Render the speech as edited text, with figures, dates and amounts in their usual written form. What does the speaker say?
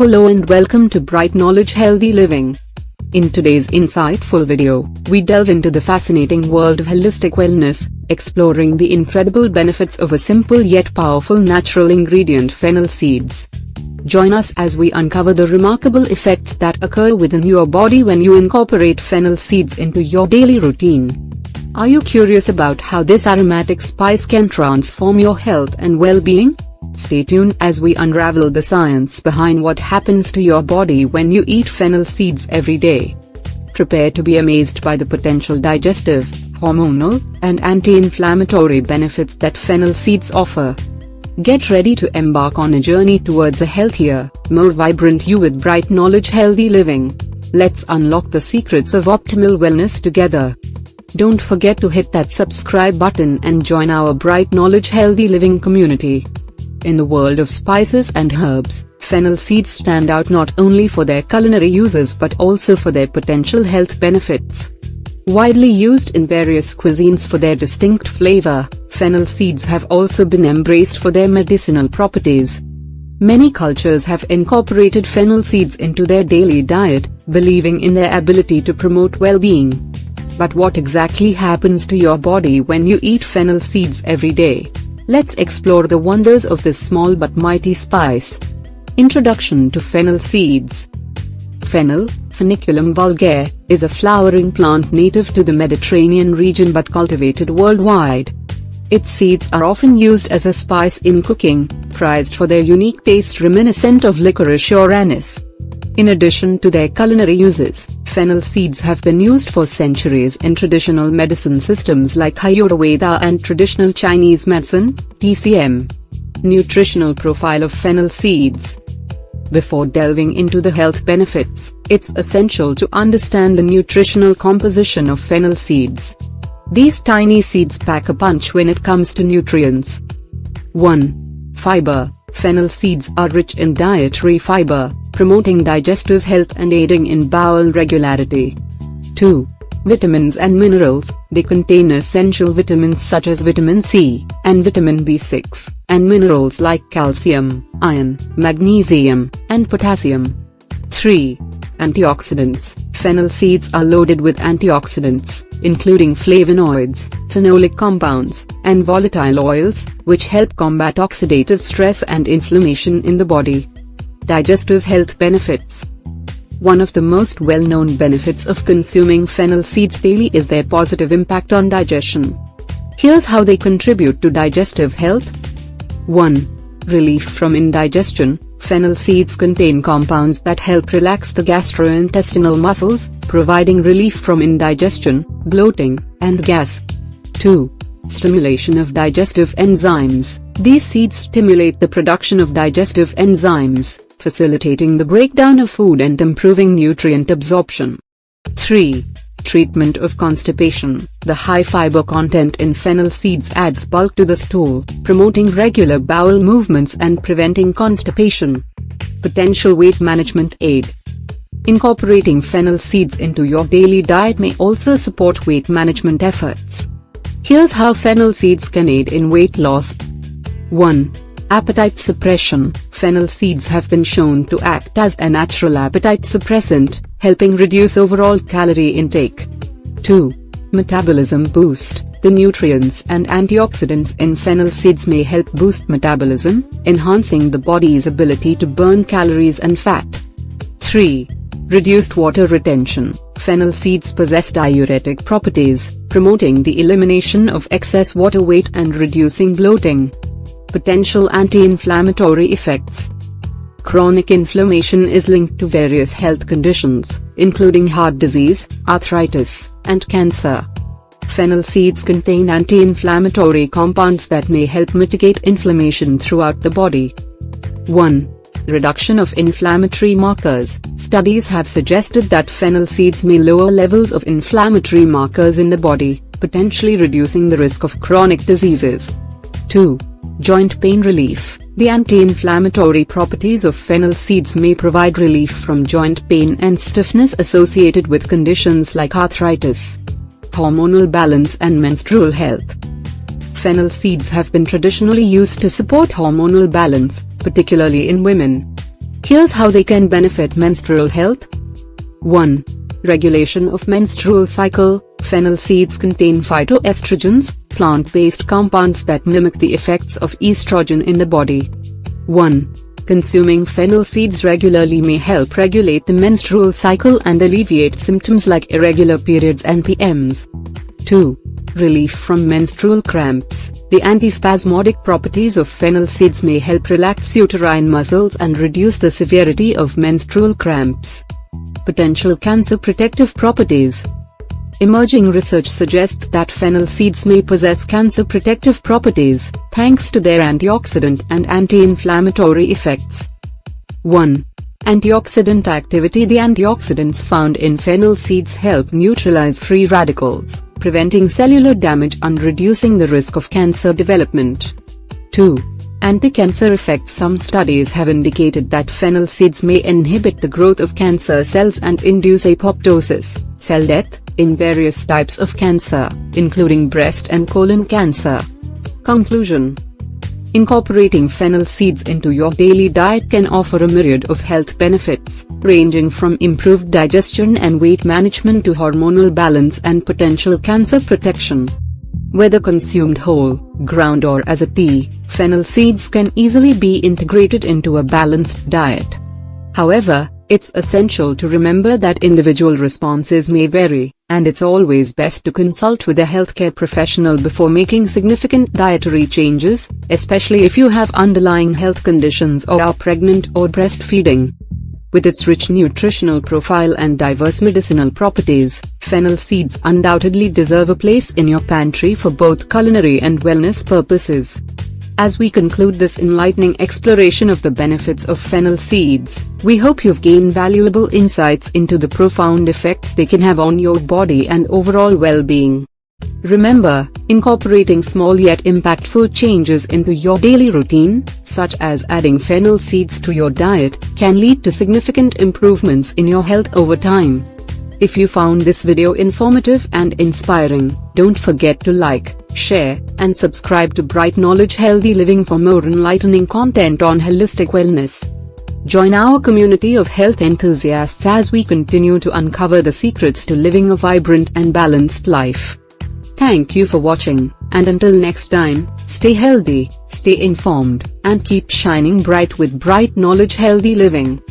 Hello and welcome to Brightknowledge-Healthy Living. In today's insightful video, we delve into the fascinating world of holistic wellness, exploring the incredible benefits of a simple yet powerful natural ingredient, fennel seeds. Join us as we uncover the remarkable effects that occur within your body when you incorporate fennel seeds into your daily routine. Are you curious about how this aromatic spice can transform your health and well-being? Stay tuned as we unravel the science behind what happens to your body when you eat fennel seeds every day. Prepare to be amazed by the potential digestive, hormonal, and anti-inflammatory benefits that fennel seeds offer. Get ready to embark on a journey towards a healthier, more vibrant you with Brightknowledge-Healthy Living. Let's unlock the secrets of optimal wellness together. Don't forget to hit that subscribe button and join our Brightknowledge-Healthy Living community. In the world of spices and herbs, fennel seeds stand out not only for their culinary uses but also for their potential health benefits. Widely used in various cuisines for their distinct flavor, fennel seeds have also been embraced for their medicinal properties. Many cultures have incorporated fennel seeds into their daily diet, believing in their ability to promote well-being. But what exactly happens to your body when you eat fennel seeds every day? Let's explore the wonders of this small but mighty spice. Introduction to fennel seeds. Fennel, Feniculum vulgare, is a flowering plant native to the Mediterranean region but cultivated worldwide. Its seeds are often used as a spice in cooking, prized for their unique taste reminiscent of licorice or anise. In addition to their culinary uses, fennel seeds have been used for centuries in traditional medicine systems like Ayurveda and traditional Chinese medicine, TCM. Nutritional profile of fennel seeds. Before delving into the health benefits, it's essential to understand the nutritional composition of fennel seeds. These tiny seeds pack a punch when it comes to nutrients. 1. Fiber. Fennel seeds are rich in dietary fiber, promoting digestive health and aiding in bowel regularity. 2. Vitamins and minerals. They contain essential vitamins such as vitamin C, and vitamin B6, and minerals like calcium, iron, magnesium, and potassium. 3. Antioxidants. Fennel seeds are loaded with antioxidants, including flavonoids, phenolic compounds, and volatile oils, which help combat oxidative stress and inflammation in the body. Digestive health benefits. One of the most well-known benefits of consuming fennel seeds daily is their positive impact on digestion. Here's how they contribute to digestive health. 1. Relief from indigestion. Fennel seeds contain compounds that help relax the gastrointestinal muscles, providing relief from indigestion, bloating, and gas. 2. Stimulation of digestive enzymes. These seeds stimulate the production of digestive enzymes, facilitating the breakdown of food and improving nutrient absorption. 3. Treatment of constipation. The high fiber content in fennel seeds adds bulk to the stool, promoting regular bowel movements and preventing constipation. Potential weight management aid. Incorporating fennel seeds into your daily diet may also support weight management efforts. Here's how fennel seeds can aid in weight loss. 1. Appetite suppression. Fennel seeds have been shown to act as a natural appetite suppressant, helping reduce overall calorie intake. 2. Metabolism boost. The nutrients and antioxidants in fennel seeds may help boost metabolism, enhancing the body's ability to burn calories and fat. 3. Reduced water retention. Fennel seeds possess diuretic properties, promoting the elimination of excess water weight and reducing bloating. Potential anti-inflammatory effects. Chronic inflammation is linked to various health conditions, including heart disease, arthritis, and cancer. Fennel seeds contain anti-inflammatory compounds that may help mitigate inflammation throughout the body. 1. Reduction of inflammatory markers. Studies have suggested that fennel seeds may lower levels of inflammatory markers in the body, potentially reducing the risk of chronic diseases. 2. Joint pain relief. The anti-inflammatory properties of fennel seeds may provide relief from joint pain and stiffness associated with conditions like arthritis. Hormonal balance and menstrual health. Fennel seeds have been traditionally used to support hormonal balance, particularly in women. Here's how they can benefit menstrual health. 1. Regulation of menstrual cycle. Fennel seeds contain phytoestrogens, plant-based compounds that mimic the effects of estrogen in the body. 1. Consuming fennel seeds regularly may help regulate the menstrual cycle and alleviate symptoms like irregular periods and PMS. 2. Relief from menstrual cramps. The antispasmodic properties of fennel seeds may help relax uterine muscles and reduce the severity of menstrual cramps. Potential cancer protective properties. Emerging research suggests that fennel seeds may possess cancer protective properties, thanks to their antioxidant and anti-inflammatory effects. 1. Antioxidant activity. The antioxidants found in fennel seeds help neutralize free radicals, preventing cellular damage and reducing the risk of cancer development. 2. Anti-cancer effects. Some studies have indicated that fennel seeds may inhibit the growth of cancer cells and induce apoptosis, cell death, in various types of cancer, including breast and colon cancer. Conclusion. Incorporating fennel seeds into your daily diet can offer a myriad of health benefits, ranging from improved digestion and weight management to hormonal balance and potential cancer protection. Whether consumed whole, ground or as a tea, fennel seeds can easily be integrated into a balanced diet. However, it's essential to remember that individual responses may vary, and it's always best to consult with a healthcare professional before making significant dietary changes, especially if you have underlying health conditions or are pregnant or breastfeeding. With its rich nutritional profile and diverse medicinal properties, fennel seeds undoubtedly deserve a place in your pantry for both culinary and wellness purposes. As we conclude this enlightening exploration of the benefits of fennel seeds, we hope you've gained valuable insights into the profound effects they can have on your body and overall well-being. Remember, incorporating small yet impactful changes into your daily routine, such as adding fennel seeds to your diet, can lead to significant improvements in your health over time. If you found this video informative and inspiring, don't forget to like, share, and subscribe to Bright Knowledge Healthy Living for more enlightening content on holistic wellness. Join our community of health enthusiasts as we continue to uncover the secrets to living a vibrant and balanced life. Thank you for watching, and until next time, stay healthy, stay informed, and keep shining bright with Bright Knowledge Healthy Living.